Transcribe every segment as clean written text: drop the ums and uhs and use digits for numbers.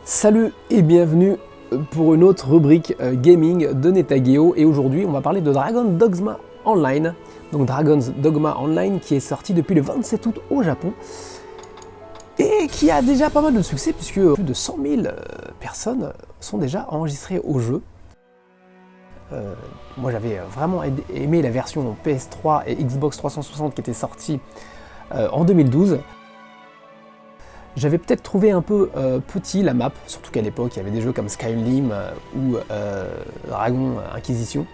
Salut et bienvenue pour une autre rubrique gaming de Netageo, et aujourd'hui on va parler de Dragon's Dogma Online. Donc Dragon's Dogma Online qui est sorti depuis le 27 août au Japon et qui a déjà pas mal de succès puisque plus de 100 000 personnes sont déjà enregistrées au jeu. Moi j'avais vraiment aimé la version PS3 et Xbox 360 qui était sortie en 2012. J'avais peut-être trouvé un peu petit la map, surtout qu'à l'époque il y avait des jeux comme Skyrim ou Dragon Inquisition.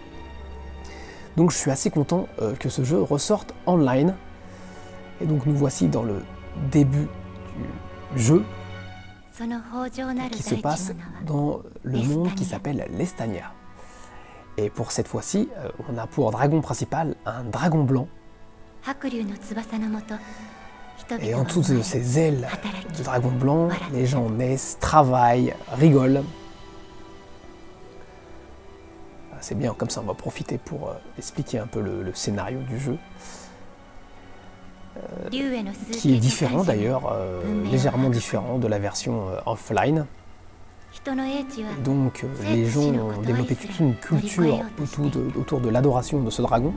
Donc je suis assez content que ce jeu ressorte online. Et donc nous voici dans le début du jeu qui se passe dans le monde qui s'appelle l'Estania. Et pour cette fois-ci, on a pour dragon principal un dragon blanc. Et en dessous de ces ailes de dragon blanc, les gens naissent, travaillent, rigolent. C'est bien, comme ça on va profiter pour expliquer un peu le scénario du jeu. Qui est différent d'ailleurs, légèrement différent de la version offline. Donc les gens ont développé toute une culture autour de l'adoration de ce dragon.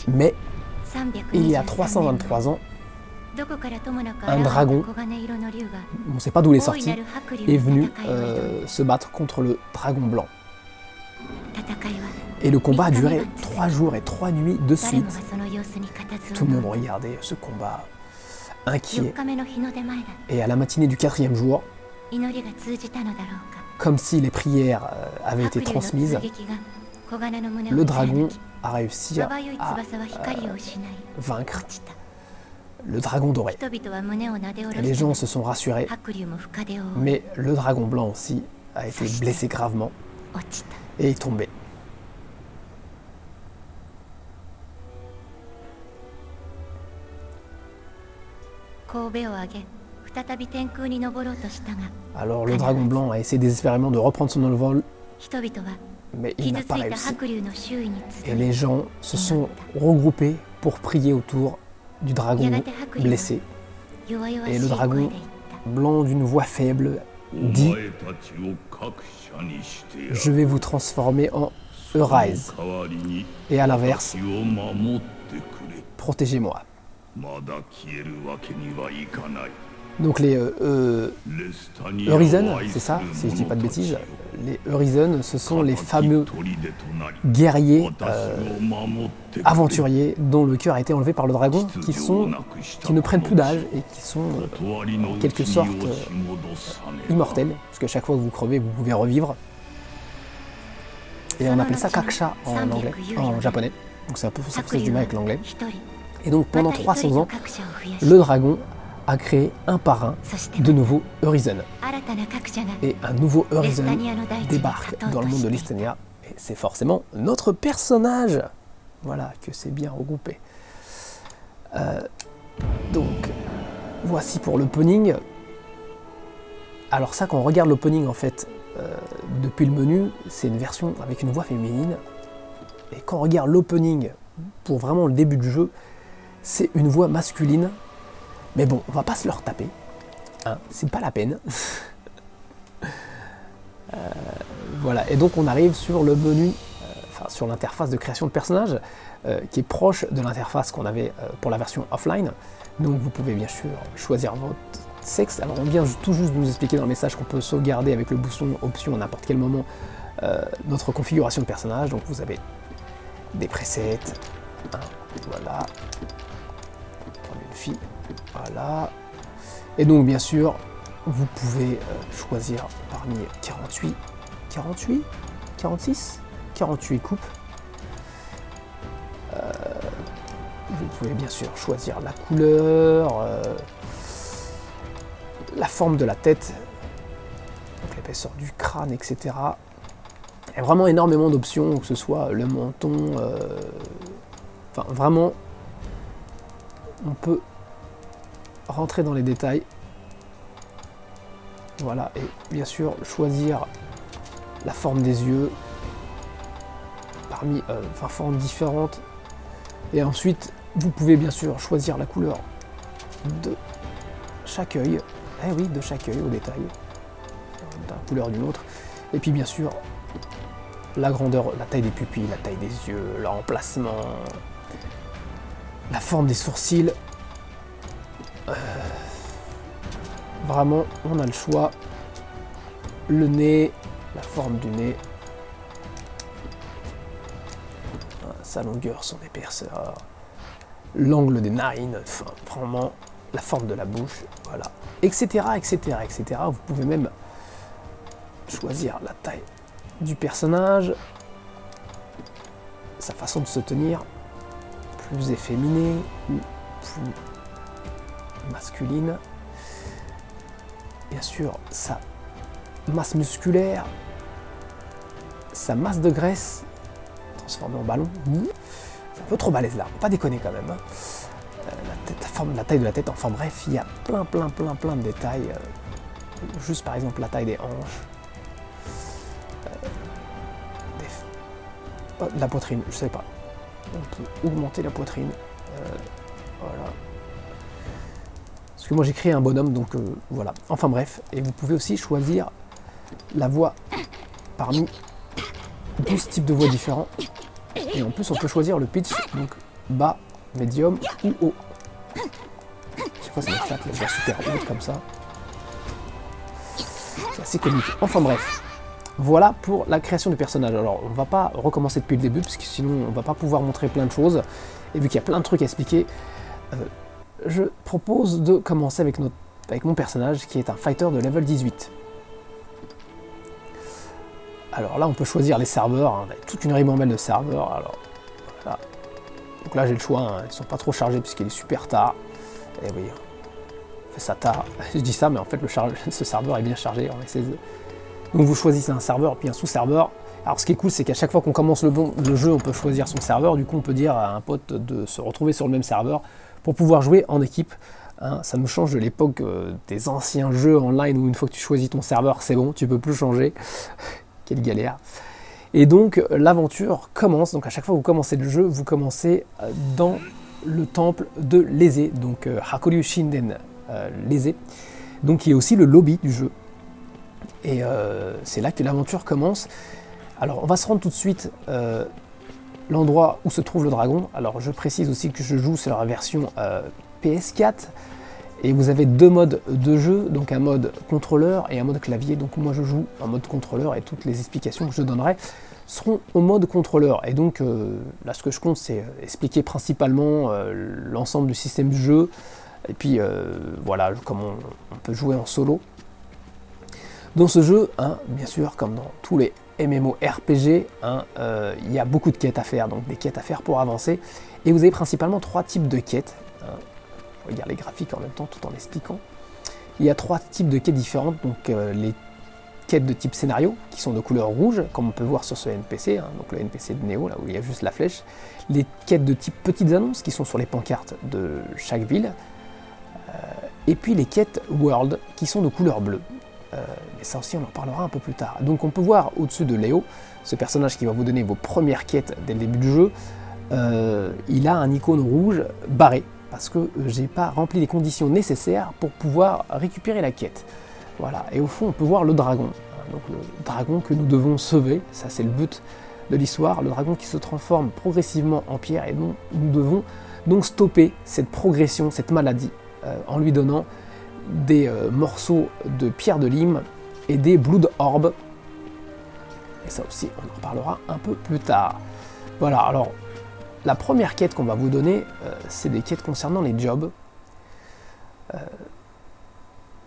Mais il y a 323 ans, un dragon, on ne sait pas d'où il est sorti, est venu se battre contre le dragon blanc. Et le combat a duré 3 jours et 3 nuits de suite. Tout le monde regardait ce combat inquiet. Et à la matinée du 4e jour, comme si les prières avaient été transmises, le dragon a réussi à vaincre le dragon doré. Et les gens se sont rassurés, mais le dragon blanc aussi a été blessé gravement et est tombé. Alors le dragon blanc a essayé désespérément de reprendre son envol, mais il n'a pas réussi. Et les gens se sont regroupés pour prier autour du dragon blessé. Et le dragon blanc d'une voix faible dit « Je vais vous transformer en Arise. Et à l'inverse, protégez-moi. » Donc les Urizen, c'est ça, si je dis pas de bêtises, les Urizen, ce sont les fameux guerriers aventuriers dont le cœur a été enlevé par le dragon, qui ne prennent plus d'âge et qui sont en quelque sorte immortels, parce qu'à chaque fois que vous crevez, vous pouvez revivre. Et on appelle ça Kaksha en anglais, en japonais, donc c'est un peu ça que du mal avec l'anglais. Et donc pendant 300 ans, le dragon a créé un par un de nouveaux Urizen. Et un nouveau Urizen débarque dans le monde de l'Estania. Et c'est forcément notre personnage. Voilà, que c'est bien regroupé. Donc, voici pour l'opening. Alors ça, quand on regarde l'opening, en fait, depuis le menu, c'est une version avec une voix féminine. Et quand on regarde l'opening, pour vraiment le début du jeu, c'est une voix masculine. Mais bon, on va pas se le retaper, hein, c'est pas la peine. Voilà, et donc on arrive sur le menu, sur l'interface de création de personnage, qui est proche de l'interface qu'on avait pour la version offline. Donc vous pouvez bien sûr choisir votre sexe. Alors on vient tout juste de nous expliquer dans le message qu'on peut sauvegarder avec le bouton option à n'importe quel moment notre configuration de personnage. Donc vous avez des presets, hein, voilà, comme une fille. Voilà. Et donc bien sûr, vous pouvez choisir parmi 48 coupes. Vous pouvez bien sûr choisir la couleur, la forme de la tête, donc l'épaisseur du crâne, etc. Il y a vraiment énormément d'options, que ce soit le menton, enfin vraiment, on peut rentrer dans les détails. Voilà, et bien sûr choisir la forme des yeux parmi formes différentes. Et ensuite, vous pouvez bien sûr choisir la couleur de chaque œil. Eh oui, de chaque œil au détail, d'une couleur d'une autre. Et puis bien sûr, la grandeur, la taille des pupilles, la taille des yeux, leur emplacement, la forme des sourcils. Vraiment, on a le choix. Le nez, la forme du nez, sa longueur, son épaisseur, l'angle des narines, enfin, vraiment la forme de la bouche, voilà, etc., etc., etc. Vous pouvez même choisir la taille du personnage, sa façon de se tenir, plus efféminée ou plus masculine. Bien sûr, sa masse musculaire, sa masse de graisse transformée en ballon. C'est un peu trop balèze là, pas déconner quand même. La taille de la tête, enfin bref, il y a plein de détails. Juste par exemple la taille des hanches, la poitrine, je sais pas. On peut augmenter la poitrine. Voilà. Parce que moi j'ai créé un bonhomme, donc voilà. Enfin bref, et vous pouvez aussi choisir la voix parmi 12 types de voix différents. Et en plus on peut choisir le pitch, donc bas, médium ou haut. Chaque fois ça m'éclate, les voix super hautes comme ça. C'est assez comique. Enfin bref, voilà pour la création du personnage. Alors on va pas recommencer depuis le début, parce que sinon on va pas pouvoir montrer plein de choses. Et vu qu'il y a plein de trucs à expliquer, je propose de commencer avec mon personnage qui est un fighter de level 18. Alors là on peut choisir les serveurs, hein, toute une ribambelle de serveurs. Alors voilà. Donc là j'ai le choix, hein, ils sont pas trop chargés puisqu'il est super tard. Et oui, on fait ça tard. Je dis ça mais en fait ce serveur est bien chargé. Donc vous choisissez un serveur puis un sous-serveur. Alors ce qui est cool, c'est qu'à chaque fois qu'on commence le jeu, on peut choisir son serveur. Du coup on peut dire à un pote de se retrouver sur le même serveur pour pouvoir jouer en équipe. Hein, ça nous change de l'époque des anciens jeux online où une fois que tu choisis ton serveur, c'est bon, tu peux plus changer. Quelle galère. Et donc l'aventure commence, donc à chaque fois que vous commencez le jeu, vous commencez dans le temple de Lésé, donc Hakuryu Shinden Lésé, donc qui est aussi le lobby du jeu. Et c'est là que l'aventure commence. Alors on va se rendre tout de suite l'endroit où se trouve le dragon. Alors je précise aussi que je joue sur la version PS4 et vous avez deux modes de jeu, donc un mode contrôleur et un mode clavier. Donc moi je joue en mode contrôleur et toutes les explications que je donnerai seront au mode contrôleur. Et donc là ce que je compte c'est expliquer principalement l'ensemble du système du jeu et puis voilà comment on peut jouer en solo. Dans ce jeu, hein, bien sûr comme dans tous les MMORPG, hein, il y a beaucoup de quêtes à faire, donc des quêtes à faire pour avancer. Et vous avez principalement trois types de quêtes. Hein. Je regarde les graphiques en même temps tout en expliquant. Il y a trois types de quêtes différentes, donc les quêtes de type scénario, qui sont de couleur rouge, comme on peut voir sur ce NPC, hein, donc le NPC de Néo, là où il y a juste la flèche. Les quêtes de type petites annonces, qui sont sur les pancartes de chaque ville. Et puis les quêtes World, qui sont de couleur bleue. Mais ça aussi on en parlera un peu plus tard. Donc on peut voir au-dessus de Léo, ce personnage qui va vous donner vos premières quêtes dès le début du jeu, il a un icône rouge barré, parce que j'ai pas rempli les conditions nécessaires pour pouvoir récupérer la quête. Voilà, et au fond on peut voir le dragon, donc le dragon que nous devons sauver, ça c'est le but de l'histoire, le dragon qui se transforme progressivement en pierre, et dont nous devons donc stopper cette progression, cette maladie, en lui donnant des morceaux de pierre de lime et des blood orbs. Et ça aussi, on en reparlera un peu plus tard. Voilà, alors, la première quête qu'on va vous donner, c'est des quêtes concernant les jobs.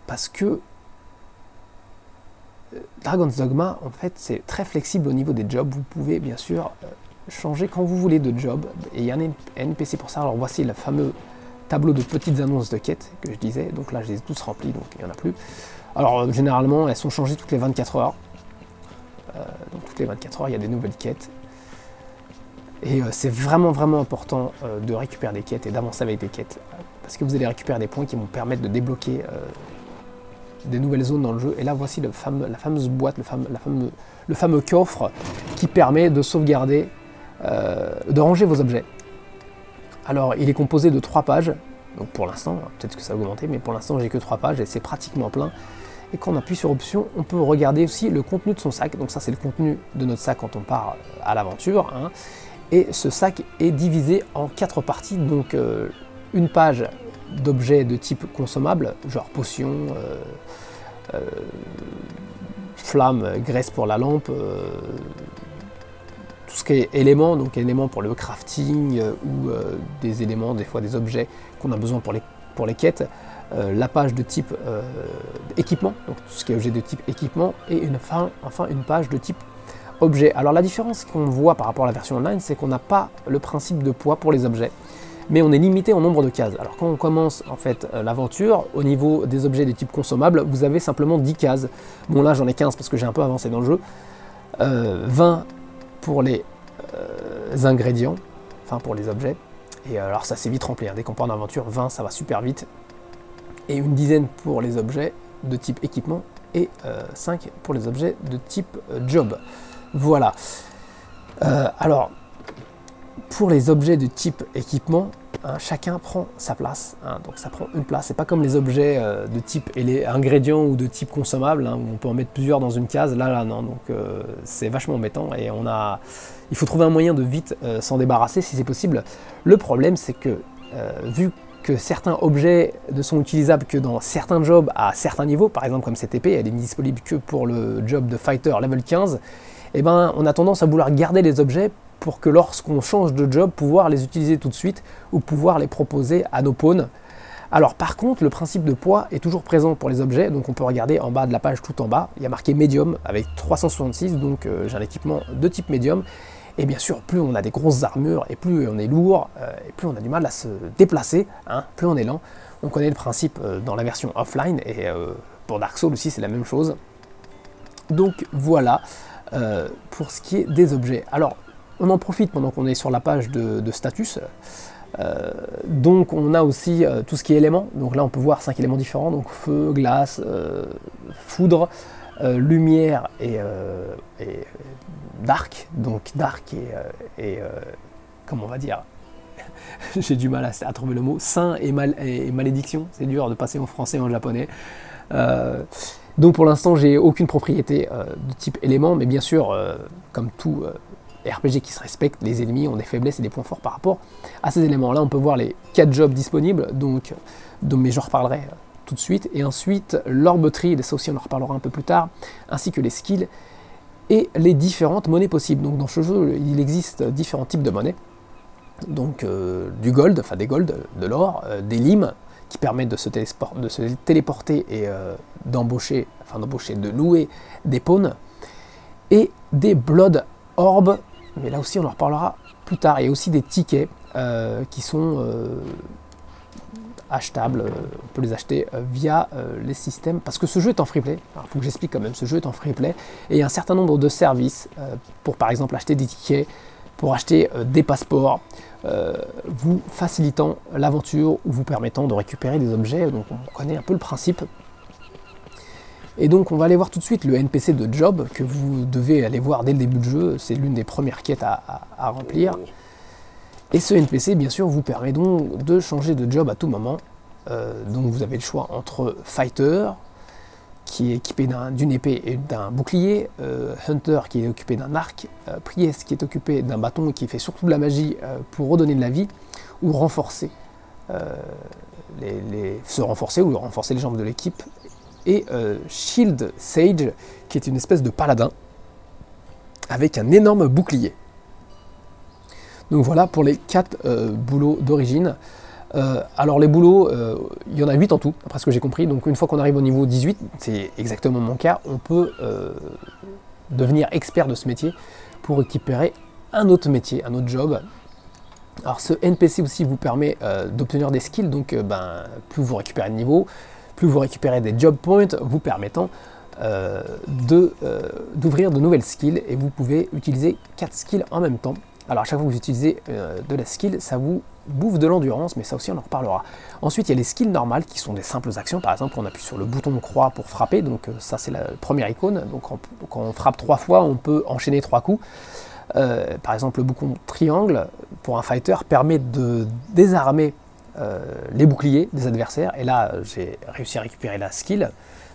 Parce que Dragon's Dogma, en fait, c'est très flexible au niveau des jobs. Vous pouvez, bien sûr, changer quand vous voulez de job. Et il y a un NPC pour ça. Alors, voici le fameux tableau de petites annonces de quêtes que je disais, donc là je les ai tous remplis, donc il n'y en a plus. Alors généralement elles sont changées toutes les 24 heures, donc toutes les 24 heures il y a des nouvelles quêtes, et c'est vraiment important de récupérer des quêtes et d'avancer avec des quêtes, parce que vous allez récupérer des points qui vont permettre de débloquer des nouvelles zones dans le jeu, et là voici la fameuse boîte, le fameux coffre qui permet de sauvegarder, de ranger vos objets. Alors, il est composé de 3 pages, Donc pour l'instant, peut-être que ça va augmenter, mais pour l'instant j'ai que 3 pages et c'est pratiquement plein. Et quand on appuie sur option, on peut regarder aussi le contenu de son sac. Donc ça c'est le contenu de notre sac quand on part à l'aventure, hein. Et ce sac est divisé en 4 parties, donc une page d'objets de type consommable, genre potions, flamme, graisse pour la lampe, tout ce qui est éléments, donc éléments pour le crafting ou des éléments, des fois des objets qu'on a besoin pour les quêtes. La page de type équipement, donc tout ce qui est objet de type équipement, et enfin une page de type objet. Alors la différence qu'on voit par rapport à la version online, c'est qu'on n'a pas le principe de poids pour les objets, mais on est limité en nombre de cases. Alors quand on commence en fait l'aventure, au niveau des objets de type consommable, vous avez simplement 10 cases. Bon là j'en ai 15 parce que j'ai un peu avancé dans le jeu. 20 pour les ingrédients, enfin pour les objets. Et alors ça c'est vite rempli, hein. Dès qu'on part en aventure, 20 ça va super vite. Et une dizaine pour les objets de type équipement et 5 pour les objets de type job. Voilà. Alors, pour les objets de type équipement, hein, chacun prend sa place, hein, donc ça prend une place. C'est pas comme les objets de type ingrédients ou de type consommable, hein, où on peut en mettre plusieurs dans une case. Là non, donc c'est vachement embêtant et il faut trouver un moyen de vite s'en débarrasser si c'est possible. Le problème, c'est que vu que certains objets ne sont utilisables que dans certains jobs à certains niveaux, par exemple comme cette épée, elle est disponible que pour le job de fighter level 15, et ben on a tendance à vouloir garder les objets pour que lorsqu'on change de job, pouvoir les utiliser tout de suite ou pouvoir les proposer à nos pawns. Alors par contre, le principe de poids est toujours présent pour les objets, donc on peut regarder en bas de la page tout en bas, il y a marqué médium avec 366, donc j'ai un équipement de type médium. Et bien sûr, plus on a des grosses armures et plus on est lourd, et plus on a du mal à se déplacer, hein, plus on est lent. On connaît le principe dans la version offline, et pour Dark Souls aussi c'est la même chose. Donc voilà, pour ce qui est des objets. Alors, on en profite pendant qu'on est sur la page de status. Donc on a aussi tout ce qui est éléments. Donc là on peut voir 5 éléments différents, donc feu, glace, foudre, lumière et dark. Donc dark et comment on va dire, j'ai du mal à trouver le mot, saint et malédiction, c'est dur de passer en français et en japonais. Donc pour l'instant j'ai aucune propriété de type élément, mais bien sûr comme tout RPG qui se respecte, les ennemis ont des faiblesses et des points forts par rapport à ces éléments. Là on peut voir les 4 jobs disponibles, donc mais j'en reparlerai tout de suite. Et ensuite l'orb tree, ça aussi on en reparlera un peu plus tard, ainsi que les skills et les différentes monnaies possibles. Donc dans ce jeu il existe différents types de monnaies, donc du gold, enfin des gold, de l'or, des limes qui permettent de se téléporter et de louer des pawns, et des blood orbs, mais là aussi on en reparlera plus tard. Il y a aussi des tickets qui sont achetables, on peut les acheter via les systèmes, parce que ce jeu est en free play, il faut que j'explique quand même, ce jeu est en free play, et il y a un certain nombre de services pour par exemple acheter des tickets, pour acheter des passeports, vous facilitant l'aventure ou vous permettant de récupérer des objets. Donc on connaît un peu le principe. Et donc on va aller voir tout de suite le NPC de job que vous devez aller voir dès le début du jeu, c'est l'une des premières quêtes à remplir. Et ce NPC bien sûr vous permet donc de changer de job à tout moment. Donc vous avez le choix entre fighter, qui est équipé d'une épée et d'un bouclier, Hunter qui est occupé d'un arc, Priest qui est occupé d'un bâton et qui fait surtout de la magie pour redonner de la vie, ou renforcer, se renforcer ou renforcer les jambes de l'équipe, et Shield Sage qui est une espèce de paladin avec un énorme bouclier. Donc voilà pour les 4 boulots d'origine. Alors les boulots, il y en a 8 en tout, après ce que j'ai compris, donc une fois qu'on arrive au niveau 18, c'est exactement mon cas, on peut devenir expert de ce métier pour récupérer un autre métier, un autre job. Alors ce NPC aussi vous permet d'obtenir des skills, donc plus vous récupérez de niveau, plus vous récupérez des job points, vous permettant d'ouvrir de nouvelles skills, et vous pouvez utiliser 4 skills en même temps. Alors à chaque fois que vous utilisez de la skill, ça vous bouffe de l'endurance, mais ça aussi on en reparlera. Ensuite il y a les skills normales qui sont des simples actions, par exemple on appuie sur le bouton croix pour frapper, donc ça c'est la première icône, donc quand on frappe 3 fois on peut enchaîner 3 coups. Par exemple le bouton triangle pour un fighter permet de désarmer les boucliers des adversaires. Et là, j'ai réussi à récupérer la skill.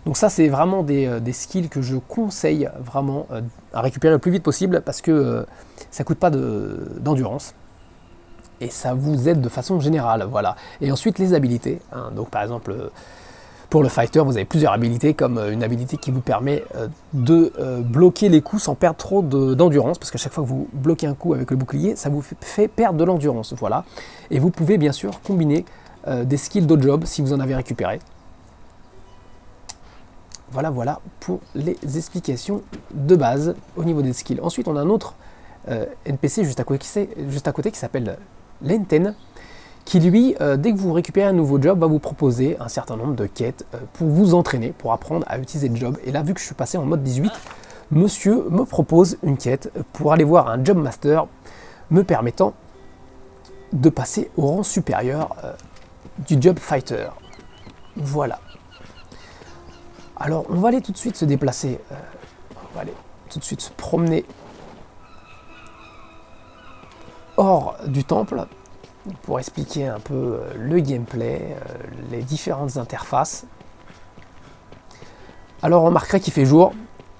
Donc ça, c'est vraiment des skills que je conseille vraiment à récupérer le plus vite possible parce que ça ne coûte pas d'endurance. Et ça vous aide de façon générale, voilà. Et ensuite, les habilités. Hein. Donc par exemple, pour le fighter, vous avez plusieurs habilités, comme une habilité qui vous permet de bloquer les coups sans perdre trop d'endurance, parce qu'à chaque fois que vous bloquez un coup avec le bouclier, ça vous fait perdre de l'endurance, voilà. Et vous pouvez bien sûr combiner des skills d'autres jobs si vous en avez récupéré. Voilà pour les explications de base au niveau des skills. Ensuite, on a un autre NPC juste à côté qui s'appelle Lenten, qui lui, dès que vous récupérez un nouveau job, va vous proposer un certain nombre de quêtes pour vous entraîner, pour apprendre à utiliser le job. Et là, vu que je suis passé en mode 18, monsieur me propose une quête pour aller voir un job master me permettant de passer au rang supérieur du job fighter. Voilà. Alors, on va aller tout de suite se déplacer. On va aller tout de suite se promener hors du temple pour expliquer un peu le gameplay, les différentes interfaces. Alors, on remarquerait qu'il fait jour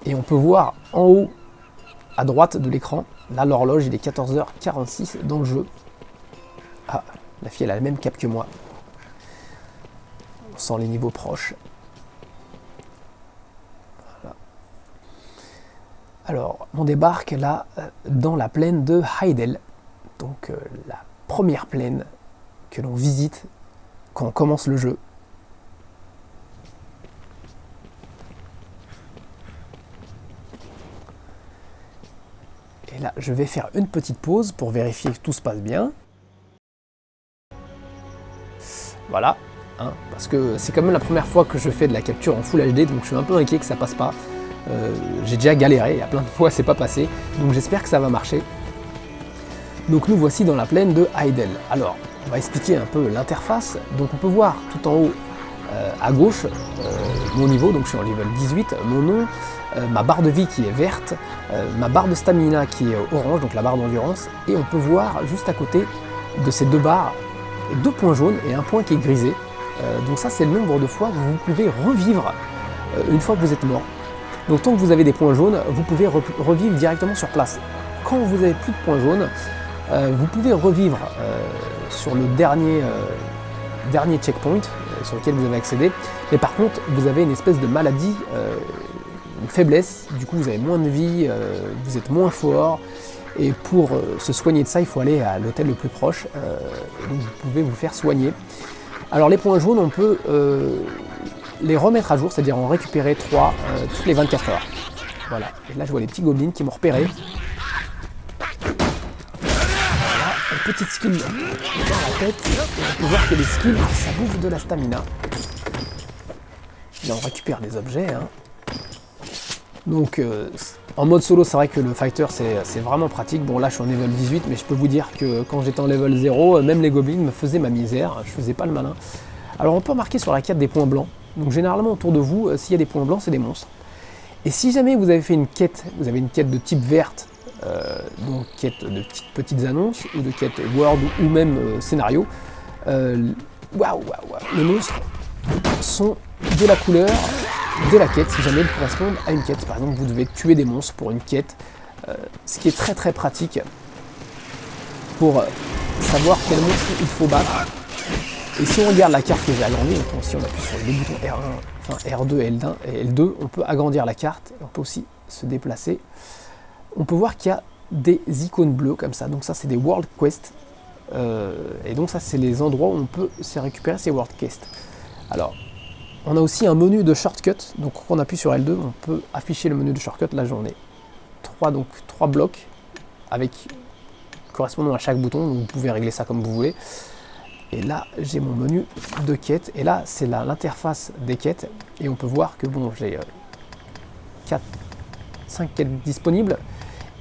et on peut voir en haut à droite de l'écran, là l'horloge, il est 14h46 dans le jeu. Ah, la fille elle a la même cape que moi. On sent les niveaux proches. Alors, on débarque là dans la plaine de Heidel, donc la première plaine que l'on visite quand on commence le jeu. Et là, je vais faire une petite pause pour vérifier que tout se passe bien. Voilà, hein, parce que c'est quand même la première fois que je fais de la capture en Full HD, donc je suis un peu inquiet que ça passe pas. J'ai déjà galéré, il y a plein de fois c'est pas passé, donc j'espère que ça va marcher. Donc nous voici dans la plaine de Heidel. Alors, on va expliquer un peu l'interface. Donc on peut voir tout en haut à gauche mon niveau, donc je suis en level 18, mon nom, ma barre de vie qui est verte, ma barre de stamina qui est orange, donc la barre d'endurance, et on peut voir juste à côté de ces deux barres, deux points jaunes et un point qui est grisé. Donc ça c'est le nombre de fois que vous pouvez revivre une fois que vous êtes mort. Donc tant que vous avez des points jaunes, vous pouvez revivre directement sur place. Quand vous n'avez plus de points jaunes, vous pouvez revivre sur le dernier checkpoint sur lequel vous avez accédé. Mais par contre, vous avez une espèce de maladie, une faiblesse. Du coup, vous avez moins de vie, vous êtes moins fort. Et pour se soigner de ça, il faut aller à l'hôtel le plus proche. Et donc vous pouvez vous faire soigner. Alors les points jaunes, on peut les remettre à jour, c'est-à-dire en récupérer 3 toutes les 24 heures. Voilà, et là je vois les petits gobelins qui m'ont repéré. Voilà, une petite skill dans la tête, et on peut voir que les skills, ça bouffe de la stamina. Là on récupère des objets. Hein. Donc en mode solo, c'est vrai que le fighter c'est vraiment pratique. Bon là je suis en level 18, mais je peux vous dire que quand j'étais en level 0, même les gobelins me faisaient ma misère, je faisais pas le malin. Alors on peut remarquer sur la carte des points blancs. Donc généralement autour de vous, s'il y a des points blancs, c'est des monstres. Et si jamais vous avez fait une quête, vous avez une quête de type verte, donc quête de petites annonces, ou de quête World, ou même scénario, les monstres sont de la couleur de la quête, si jamais ils correspondent à une quête. Par exemple, vous devez tuer des monstres pour une quête, ce qui est très très pratique pour savoir quel monstre il faut battre. Et si on regarde la carte que j'ai agrandie, si on appuie sur les boutons R1, enfin R2 et L2, on peut agrandir la carte, on peut aussi se déplacer. On peut voir qu'il y a des icônes bleues comme ça, donc ça c'est des World Quests, et donc ça c'est les endroits où on peut se récupérer ces World Quests. Alors, on a aussi un menu de shortcut, donc quand on appuie sur L2, on peut afficher le menu de shortcut. Là j'en ai 3 blocs, avec correspondant à chaque bouton, donc vous pouvez régler ça comme vous voulez. Et là, j'ai mon menu de quêtes. Et là, c'est l'interface des quêtes. Et on peut voir que bon, j'ai 5 quêtes disponibles.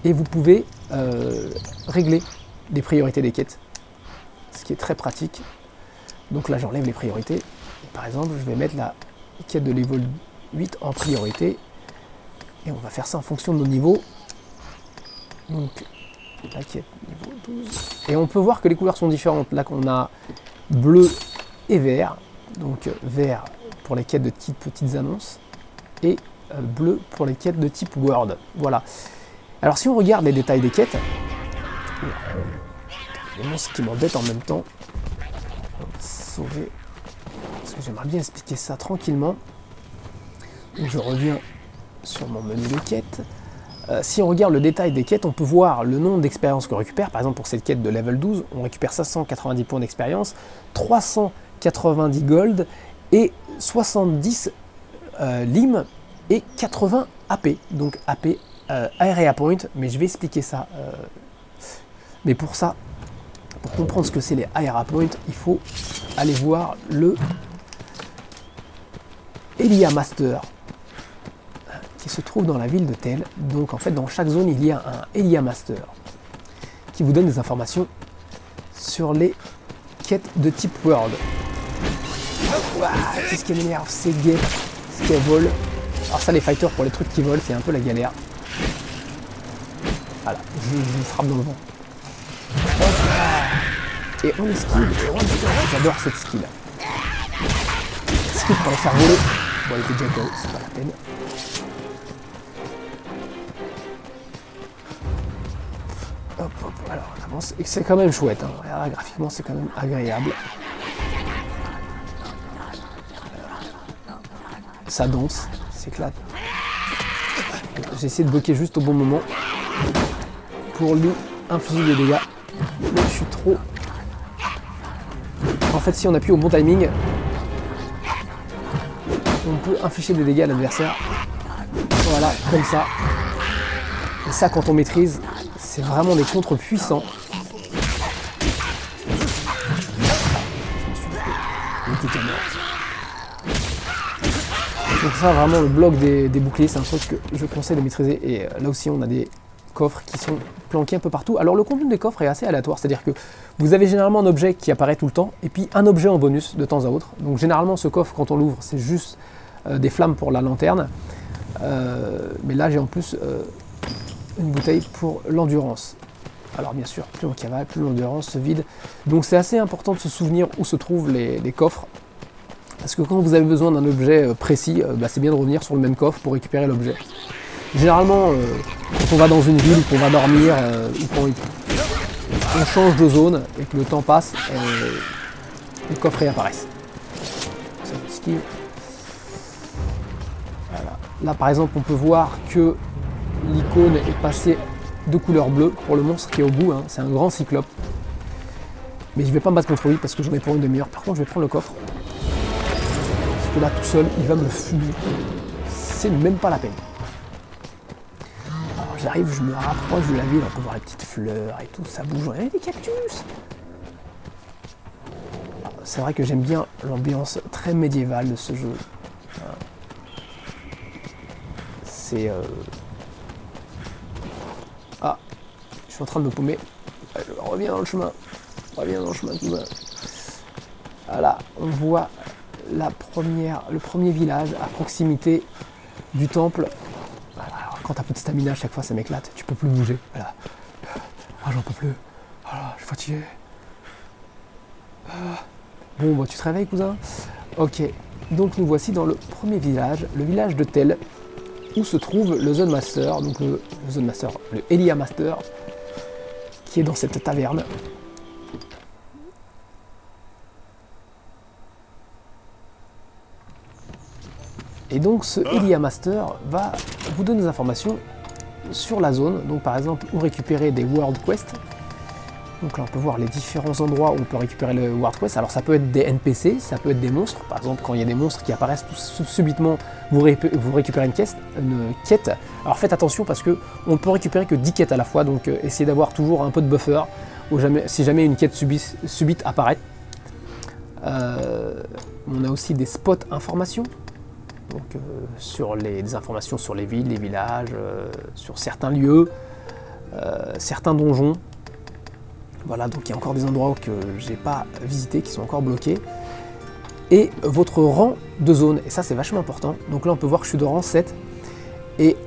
Et vous pouvez régler les priorités des quêtes. Ce qui est très pratique. Donc là, j'enlève les priorités. Et par exemple, je vais mettre la quête de level 8 en priorité. Et on va faire ça en fonction de nos niveaux. Donc, la quête niveau 12. Et on peut voir que les couleurs sont différentes. Là, qu'on a bleu et vert. Donc vert pour les quêtes de type petites annonces et bleu pour les quêtes de type Word. Voilà. Alors si on regarde les détails des quêtes, les monstres qui m'embêtent en même temps. On va sauver. Parce que j'aimerais bien expliquer ça tranquillement. Donc je reviens sur mon menu de quêtes. Si on regarde le détail des quêtes, on peut voir le nombre d'expériences qu'on récupère. Par exemple, pour cette quête de level 12, on récupère 590 points d'expérience, 390 gold et 70 lim et 80 AP. Donc AP Area Point, mais je vais expliquer ça. Mais pour ça, pour comprendre ce que c'est les Area Point, il faut aller voir le Elia Master qui se trouve dans la ville de Tel. Donc en fait dans chaque zone il y a un Elia Master qui vous donne des informations sur les quêtes de type World. Qu'est-ce qui m'énerve, c'est gay, ce qui vole. Alors ça les fighters pour les trucs qui volent c'est un peu la galère. Voilà, je frappe dans le vent. Et on esquive, j'adore cette skill. Skill pour les faire voler. Bon, elle était déjà KO, c'est pas la peine. Hop, hop, alors on avance. Et c'est quand même chouette, hein. Regarde, graphiquement c'est quand même agréable. Ça danse, s'éclate. J'ai essayé de bloquer juste au bon moment pour lui infliger des dégâts. Mais je suis trop... En fait, si on appuie au bon timing, on peut infliger des dégâts à l'adversaire. Voilà, comme ça. Et ça, quand on maîtrise, c'est vraiment des contres puissants. Je me suis loupé. Il était qu'à mort. Donc ça, vraiment, le bloc des boucliers, c'est un truc que je conseille de maîtriser. Et là aussi, on a des coffres qui sont planqués un peu partout. Alors le contenu des coffres est assez aléatoire, c'est-à-dire que vous avez généralement un objet qui apparaît tout le temps, et puis un objet en bonus de temps à autre. Donc généralement ce coffre, quand on l'ouvre, c'est juste des flammes pour la lanterne. Mais là j'ai en plus une bouteille pour l'endurance. Alors bien sûr, plus on cavale, plus l'endurance se vide. Donc c'est assez important de se souvenir où se trouvent les coffres. Parce que quand vous avez besoin d'un objet précis, c'est bien de revenir sur le même coffre pour récupérer l'objet. Généralement, quand on va dans une ville, qu'on va dormir, ou quand on change de zone et que le temps passe, les coffres réapparaissent. Ça, esquive. Voilà. Là par exemple, on peut voir que l'icône est passée de couleur bleue pour le monstre qui est au bout, hein. C'est un grand cyclope. Mais je ne vais pas me battre contre lui parce que j'en ai pour une demi-heure. Par contre, je vais prendre le coffre. Parce que là, tout seul, il va me fumer. C'est même pas la peine. J'arrive, je me rapproche de la ville, on peut voir les petites fleurs et tout, ça bouge. Il y a des cactus. C'est vrai que j'aime bien l'ambiance très médiévale de ce jeu. C'est... Ah, je suis en train de me paumer. Reviens dans le chemin. Reviens dans le chemin, cousin. Voilà, on voit le premier village à proximité du temple. Quand t'as plus de stamina, à chaque fois ça m'éclate, tu peux plus bouger. Voilà. Ah, j'en peux plus. Ah, je suis fatigué. Ah. Bon, bah, tu te réveilles, cousin? Ok. Donc nous voici dans le premier village, le village de Tel, où se trouve le Zone Master, donc le Elia Master, qui est dans cette taverne. Et donc ce Elia Master va vous donner des informations sur la zone, donc par exemple où récupérer des World Quests. Donc là on peut voir les différents endroits où on peut récupérer le World Quest. Alors ça peut être des NPC, ça peut être des monstres. Par exemple quand il y a des monstres qui apparaissent tout subitement, vous récupérez une quête. Alors faites attention parce qu'on ne peut récupérer que 10 quêtes à la fois, donc essayez d'avoir toujours un peu de buffer si jamais une quête subite apparaît. On a aussi des spots informations. Donc sur des informations sur les villes, les villages, sur certains lieux, certains donjons. Voilà, donc il y a encore des endroits que j'ai pas visités, qui sont encore bloqués. Et votre rang de zone, et ça c'est vachement important. Donc là on peut voir que je suis de rang 7. Et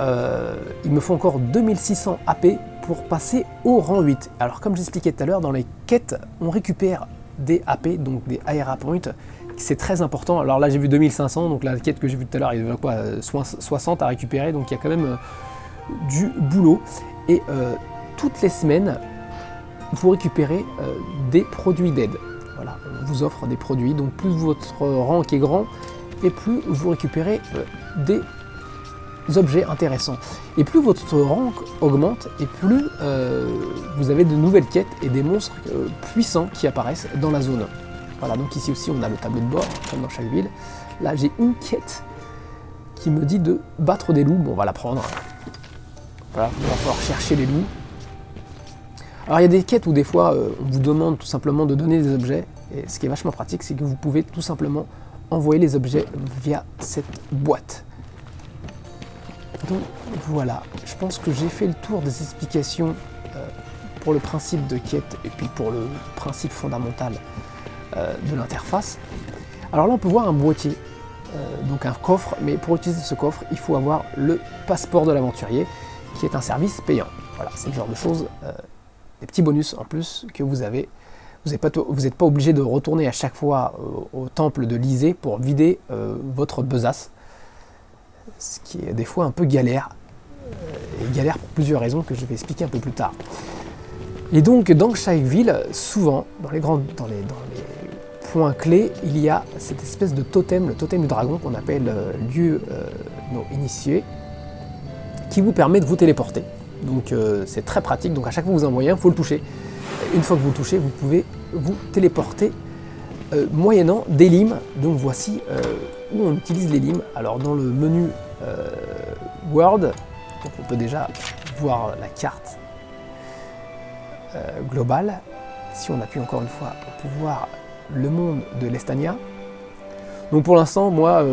il me faut encore 2600 AP pour passer au rang 8. Alors comme j'expliquais tout à l'heure, dans les quêtes, on récupère des AP, donc des ARA Points. C'est très important. Alors là j'ai vu 2500, donc la quête que j'ai vue tout à l'heure, il y avait quoi, 60 à récupérer, donc il y a quand même du boulot. Et toutes les semaines, vous récupérez des produits d'aide. Voilà, on vous offre des produits, donc plus votre rank est grand, et plus vous récupérez des objets intéressants. Et plus votre rank augmente, et plus vous avez de nouvelles quêtes et des monstres puissants qui apparaissent dans la zone. Voilà, donc ici aussi on a le tableau de bord, comme dans chaque ville. Là j'ai une quête qui me dit de battre des loups, bon on va la prendre. Voilà, il va falloir chercher les loups. Alors il y a des quêtes où des fois on vous demande tout simplement de donner des objets, et ce qui est vachement pratique, c'est que vous pouvez tout simplement envoyer les objets via cette boîte. Donc voilà, je pense que j'ai fait le tour des explications pour le principe de quête et puis pour le principe fondamental de l'interface. Alors là on peut voir un boîtier, donc un coffre, mais pour utiliser ce coffre il faut avoir le passeport de l'aventurier qui est un service payant. Voilà, c'est le genre de choses, des petits bonus en plus que vous avez. Vous n'êtes pas obligé de retourner à chaque fois au temple de l'Isée pour vider votre besace, ce qui est des fois un peu galère, et galère pour plusieurs raisons que je vais expliquer un peu plus tard. Et donc dans chaque ville, souvent, dans les points clés, il y a cette espèce de totem, le totem du dragon qu'on appelle lieu non initié, qui vous permet de vous téléporter. Donc c'est très pratique, donc à chaque fois que vous envoyez un, il faut le toucher. Une fois que vous le touchez, vous pouvez vous téléporter moyennant des limes. Donc voici où on utilise les limes. Alors dans le menu World, donc on peut déjà voir la carte globale. Si on appuie encore une fois, on peut voir le monde de l'Estania. Donc pour l'instant, moi,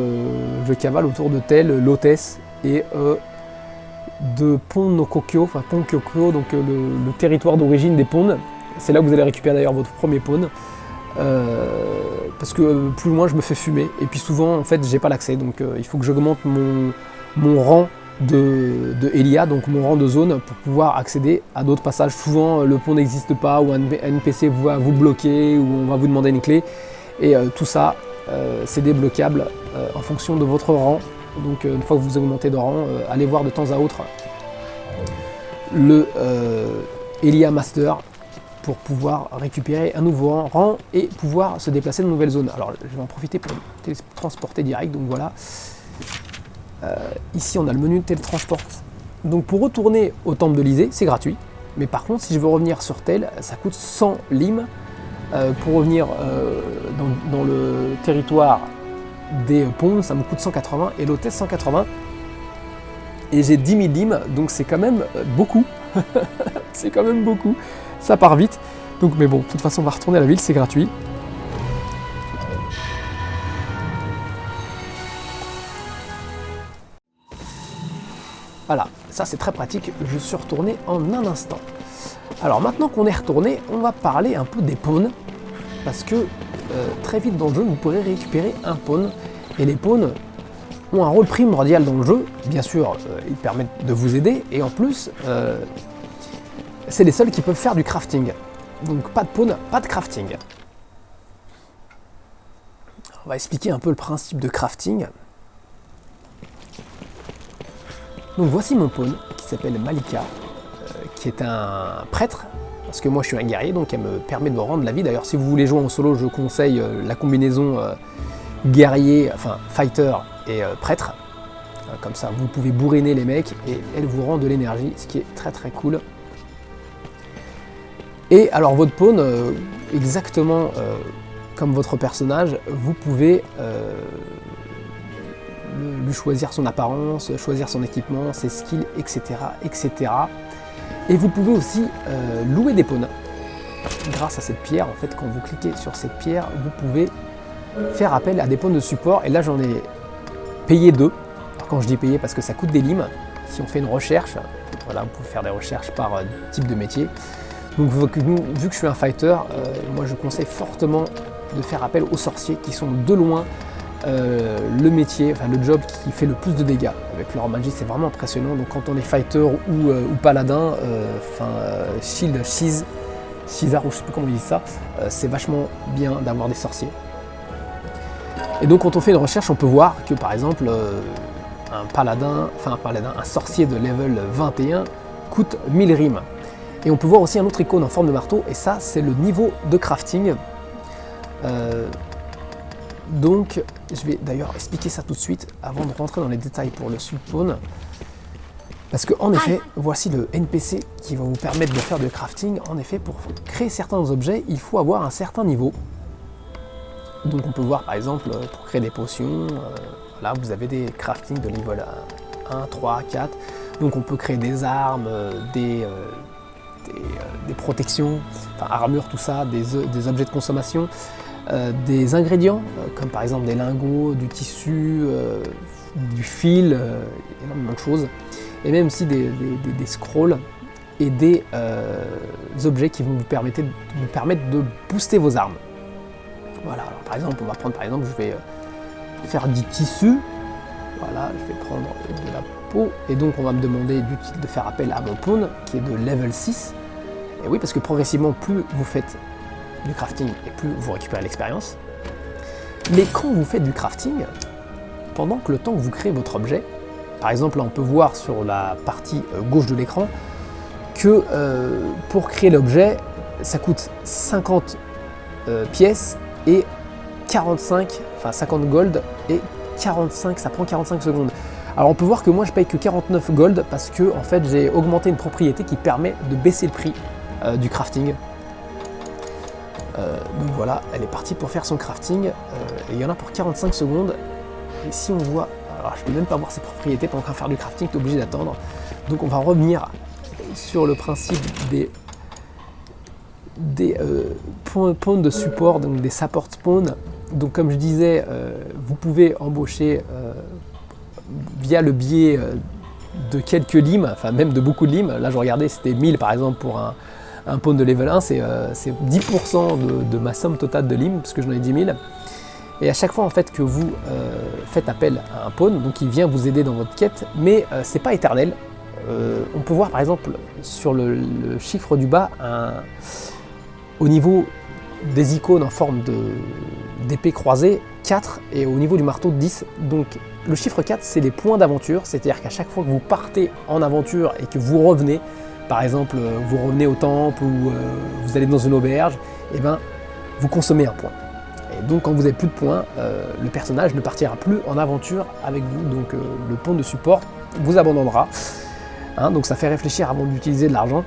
je cavale autour de Tel, l'hôtesse et de Pon no Kokyo, enfin Pon Kyokyo, donc le territoire d'origine des Pawns. C'est là que vous allez récupérer d'ailleurs votre premier pawn. Parce que plus loin je me fais fumer. Et puis souvent en fait j'ai pas l'accès. Donc il faut que j'augmente mon rang de Elia, donc mon rang de zone, pour pouvoir accéder à d'autres passages. Souvent le pont n'existe pas, ou un NPC va vous bloquer, ou on va vous demander une clé. Et tout ça c'est débloquable en fonction de votre rang. Donc une fois que vous augmentez de rang, allez voir de temps à autre le Elia Master pour pouvoir récupérer un nouveau rang et pouvoir se déplacer dans de nouvelles zones. Alors je vais en profiter pour télétransporter direct, donc voilà. Ici on a le menu télétransport. Donc pour retourner au temple de l'Isée, c'est gratuit. Mais par contre si je veux revenir sur Tel, ça coûte 100 limes. Pour revenir dans le territoire des Pawns, ça me coûte 180 et l'hôtesse 180. Et j'ai 10 000 limes, donc c'est quand même beaucoup. C'est quand même beaucoup. Ça part vite. Donc, mais bon, de toute façon, on va retourner à la ville, c'est gratuit. Voilà, ça c'est très pratique. Je suis retourné en un instant. Alors maintenant qu'on est retourné, on va parler un peu des pawns. Parce que très vite dans le jeu, vous pourrez récupérer un pawn. Et les pawns ont un rôle primordial dans le jeu. Bien sûr, ils permettent de vous aider. Et en plus, c'est les seuls qui peuvent faire du crafting. Donc pas de pawn, pas de crafting. On va expliquer un peu le principe de crafting. Donc voici mon pawn qui s'appelle Malika, qui est un prêtre. Parce que moi je suis un guerrier, donc elle me permet de me rendre la vie. D'ailleurs si vous voulez jouer en solo, je conseille la combinaison guerrier, enfin fighter et prêtre. Comme ça vous pouvez bourriner les mecs et elle vous rend de l'énergie, ce qui est très très cool. Et alors votre pawn, exactement comme votre personnage, vous pouvez lui choisir son apparence, choisir son équipement, ses skills, etc. etc. Et vous pouvez aussi louer des pawns. Grâce à cette pierre, en fait, quand vous cliquez sur cette pierre, vous pouvez faire appel à des pawns de support. Et là, j'en ai payé 2. Alors, quand je dis payer, parce que ça coûte des limes. Si on fait une recherche, voilà, vous pouvez faire des recherches par type de métier. Donc, vu que je suis un fighter, moi, je conseille fortement de faire appel aux sorciers qui sont de loin le métier, enfin le job qui fait le plus de dégâts. Avec leur magie, c'est vraiment impressionnant. Donc quand on est fighter ou paladin, shield, Chisar, ou je sais plus comment ils disent ça, c'est vachement bien d'avoir des sorciers. Et donc quand on fait une recherche, on peut voir que par exemple un sorcier de level 21 coûte 1000 rimes. Et on peut voir aussi un autre icône en forme de marteau, et ça c'est le niveau de crafting. Donc je vais d'ailleurs expliquer ça tout de suite avant de rentrer dans les détails pour le spawn. Parce que en effet, voici le NPC qui va vous permettre de faire du crafting. En effet, pour créer certains objets, il faut avoir un certain niveau. Donc on peut voir par exemple, pour créer des potions, là vous avez des crafting de level 1, 3, 4. Donc on peut créer des armes, des protections, enfin armure, tout ça, des objets de consommation, des ingrédients, comme par exemple des lingots, du tissu, du fil, énormément de choses. Et même aussi des scrolls et des objets qui vont vous permettre de booster vos armes. Voilà, alors par exemple, on va prendre par exemple, je vais faire du tissu. Voilà, je vais prendre de la peau. Et donc on va me demander de faire appel à mon pawn qui est de level 6. Et oui, parce que progressivement, plus vous faites du crafting et plus vous récupérez l'expérience. Mais quand vous faites du crafting, pendant que le temps que vous créez votre objet, par exemple, là on peut voir sur la partie gauche de l'écran que pour créer l'objet, ça coûte 50 pièces et 50 gold et 45, ça prend 45 secondes. Alors on peut voir que moi je paye que 49 gold parce que en fait j'ai augmenté une propriété qui permet de baisser le prix du crafting. Donc voilà, elle est partie pour faire son crafting et il y en a pour 45 secondes. Et si on voit, alors je peux même pas voir ses propriétés pendant qu'on va faire du crafting, tu es obligé d'attendre. Donc on va revenir sur le principe des pawns de support, donc des support spawns. Donc comme je disais, vous pouvez embaucher via le biais de quelques limes, enfin même de beaucoup de limes. Là je regardais, c'était 1000 par exemple pour un pawn de level 1, c'est 10% de ma somme totale de limes, parce que j'en ai 10 000. Et à chaque fois en fait que vous faites appel à un pawn, donc il vient vous aider dans votre quête, mais c'est pas éternel. On peut voir par exemple sur le chiffre du bas, au niveau des icônes en forme d'épée croisée, 4, et au niveau du marteau 10. Donc le chiffre 4 c'est les points d'aventure, c'est-à-dire qu'à chaque fois que vous partez en aventure et que vous revenez, par exemple vous revenez au temple ou vous allez dans une auberge, et ben vous consommez un point. Et donc quand vous n'avez plus de points, le personnage ne partira plus en aventure avec vous, donc le pawn de support vous abandonnera. Donc ça fait réfléchir avant d'utiliser de l'argent.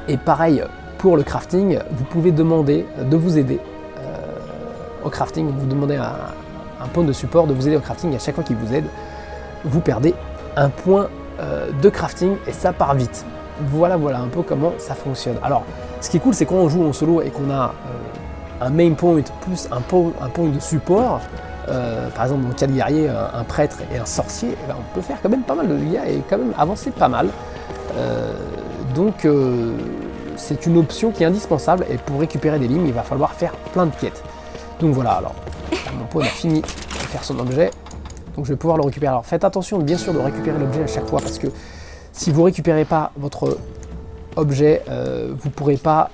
Et pareil pour le crafting, vous pouvez demander de vous aider au crafting, vous demandez à un pawn de support de vous aider au crafting, et à chaque fois qu'il vous aide, vous perdez un point de crafting et ça part vite. Voilà un peu comment ça fonctionne. Alors ce qui est cool, c'est quand on joue en solo et qu'on a un main point plus un point de support, par exemple dans le cas de guerrier, un prêtre et un sorcier, et ben on peut faire quand même pas mal de dégâts et quand même avancer pas mal. Donc c'est une option qui est indispensable, et pour récupérer des limes, il va falloir faire plein de quêtes. Donc voilà, alors mon pawn a fini de faire son objet, donc je vais pouvoir le récupérer. Alors faites attention bien sûr de récupérer l'objet à chaque fois, parce que si vous ne récupérez pas votre objet, vous ne pourrez pas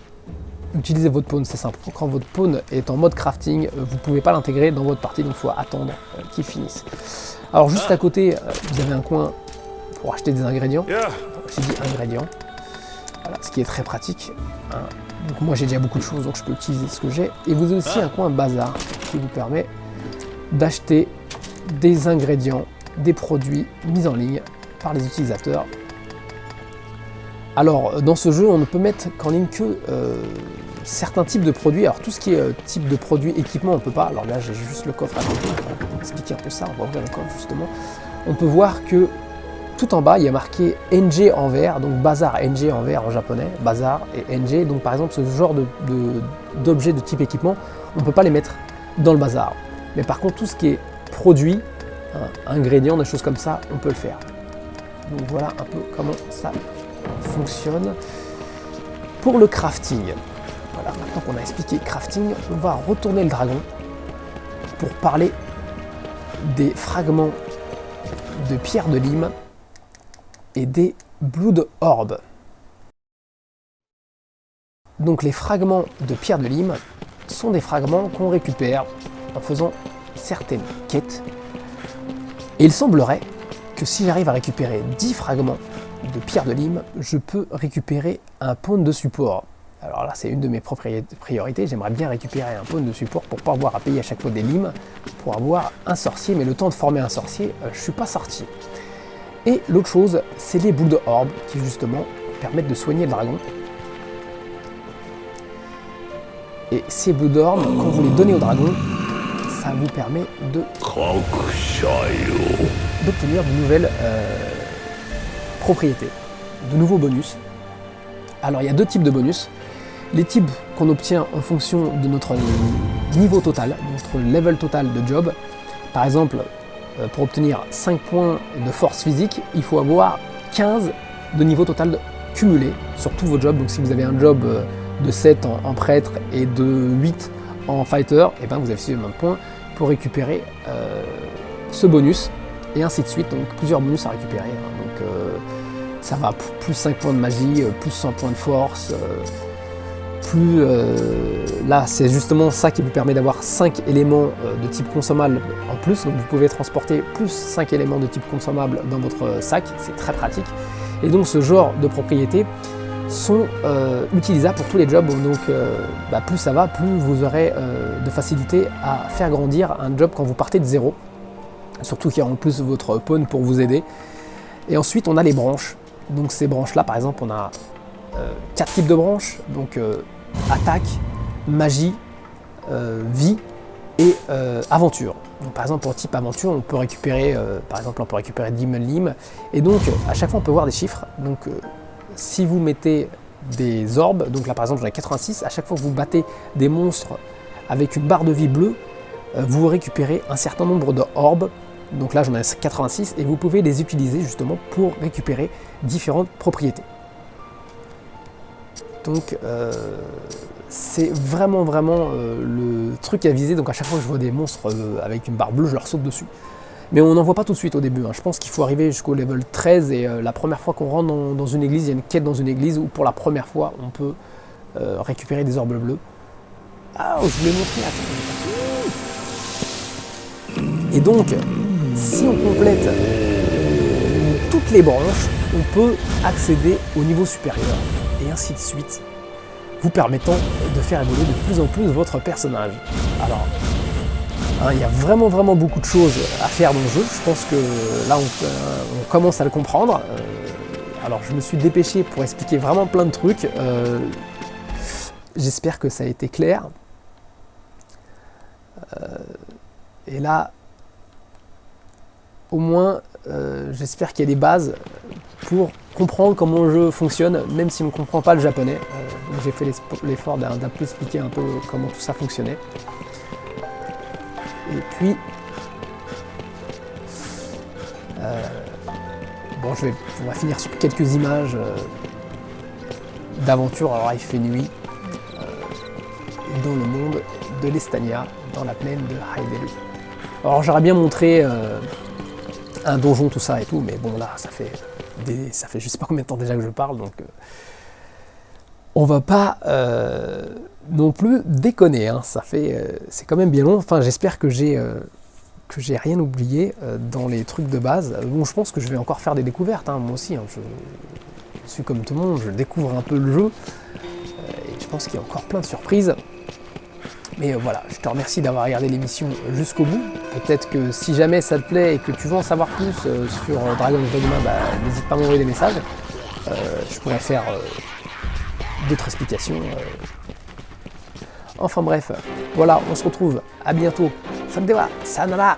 utiliser votre pawn, c'est simple. Quand votre pawn est en mode crafting, vous ne pouvez pas l'intégrer dans votre partie, donc il faut attendre qu'il finisse. Alors juste à côté, vous avez un coin pour acheter des ingrédients. J'ai dit ingrédients. Voilà, ce qui est très pratique. Donc moi j'ai déjà beaucoup de choses, donc je peux utiliser ce que j'ai. Et vous avez aussi un coin bazar qui vous permet d'acheter des ingrédients, des produits mis en ligne par les utilisateurs. Alors dans ce jeu, on ne peut mettre qu'en ligne que certains types de produits. Alors tout ce qui est type de produit, équipement, on ne peut pas. Alors là j'ai juste le coffre à côté, on va expliquer un peu ça, on va ouvrir le coffre justement. On peut voir que tout en bas, il y a marqué NG en vert, donc bazar NG en vert en japonais, bazar et NG. Donc par exemple, ce genre d'objets de type équipement, on ne peut pas les mettre dans le bazar. Mais par contre, tout ce qui est produit, ingrédients, des choses comme ça, on peut le faire. Donc voilà un peu comment ça fonctionne. Pour le crafting, voilà, maintenant qu'on a expliqué crafting, on va retourner le dragon pour parler des fragments de pierre de lime et des Blood Orbs. Donc les fragments de pierre de lime sont des fragments qu'on récupère en faisant certaines quêtes. Et il semblerait que si j'arrive à récupérer 10 fragments de pierre de lime, je peux récupérer un pawn de support. Alors là, c'est une de mes priorités. J'aimerais bien récupérer un pawn de support pour pas avoir à payer à chaque fois des limes, pour avoir un sorcier. Mais le temps de former un sorcier, je suis pas sorti. Et l'autre chose, c'est les boules de orbe qui justement permettent de soigner le dragon. Et ces boules d'orbe, quand vous les donnez au dragon, ça vous permet d'obtenir de nouvelles propriétés, de nouveaux bonus. Alors il y a deux types de bonus. Les types qu'on obtient en fonction de notre niveau total, notre level total de job. Par exemple, pour obtenir 5 points de force physique, il faut avoir 15 de niveau total cumulé sur tous vos jobs. Donc si vous avez un job de 7 en prêtre et de 8 en fighter, et ben vous avez suffisamment de points pour récupérer ce bonus, et ainsi de suite. Donc plusieurs bonus à récupérer. Donc ça va plus 5 points de magie, plus 100 points de force, plus... là, c'est justement ça qui vous permet d'avoir 5 éléments de type consommable en plus. Donc vous pouvez transporter plus 5 éléments de type consommable dans votre sac, c'est très pratique. Et donc ce genre de propriétés sont utilisables pour tous les jobs. Donc plus ça va, plus vous aurez de facilité à faire grandir un job quand vous partez de zéro. Surtout qu'il y a en plus votre pawn pour vous aider. Et ensuite on a les branches. Donc ces branches-là, par exemple, on a 4 types de branches. Donc attaque, magie, vie et aventure. Donc, par exemple, pour type aventure, on peut récupérer, Demon Limb. Et donc, à chaque fois, on peut voir des chiffres. Donc, si vous mettez des orbes, donc là, par exemple, j'en ai 86, à chaque fois que vous battez des monstres avec une barre de vie bleue, vous récupérez un certain nombre d'orbes. Donc là, j'en ai 86 et vous pouvez les utiliser justement pour récupérer différentes propriétés. Donc, c'est vraiment le truc à viser. Donc à chaque fois que je vois des monstres avec une barre bleue, je leur saute dessus. Mais on n'en voit pas tout de suite au début. Je pense qu'il faut arriver jusqu'au level 13 et la première fois qu'on rentre dans une église, il y a une quête dans une église où pour la première fois, on peut récupérer des orbes bleus. Ah, je vous l'ai montré, attends. Et donc, si on complète toutes les branches, on peut accéder au niveau supérieur. Et ainsi de suite, vous permettant de faire évoluer de plus en plus votre personnage. Alors, il y a vraiment beaucoup de choses à faire dans le jeu. Je pense que là, on commence à le comprendre. Alors, je me suis dépêché pour expliquer vraiment plein de trucs. J'espère que ça a été clair. Et là, au moins, j'espère qu'il y a des bases pour comprendre comment le jeu fonctionne, même si on ne comprend pas le japonais. J'ai fait l'effort d'un peu expliquer un peu comment tout ça fonctionnait. Et puis, on va finir sur quelques images d'aventure. Alors il fait nuit dans le monde de l'Estania, dans la plaine de Hydaelyn. Alors j'aurais bien montré un donjon, tout ça et tout, mais bon là ça fait je sais pas combien de temps déjà que je parle, donc on va pas non plus déconner, c'est quand même bien long. Enfin, j'espère que j'ai rien oublié dans les trucs de base. Bon, je pense que je vais encore faire des découvertes, moi aussi, je suis comme tout le monde, je découvre un peu le jeu, et je pense qu'il y a encore plein de surprises. Mais voilà, je te remercie d'avoir regardé l'émission jusqu'au bout. Peut-être que si jamais ça te plaît et que tu veux en savoir plus sur Dragon's Dogma, n'hésite pas à m'envoyer des messages. Je pourrais faire d'autres explications. Enfin bref, voilà, on se retrouve à bientôt. Ça me déva, ça nana.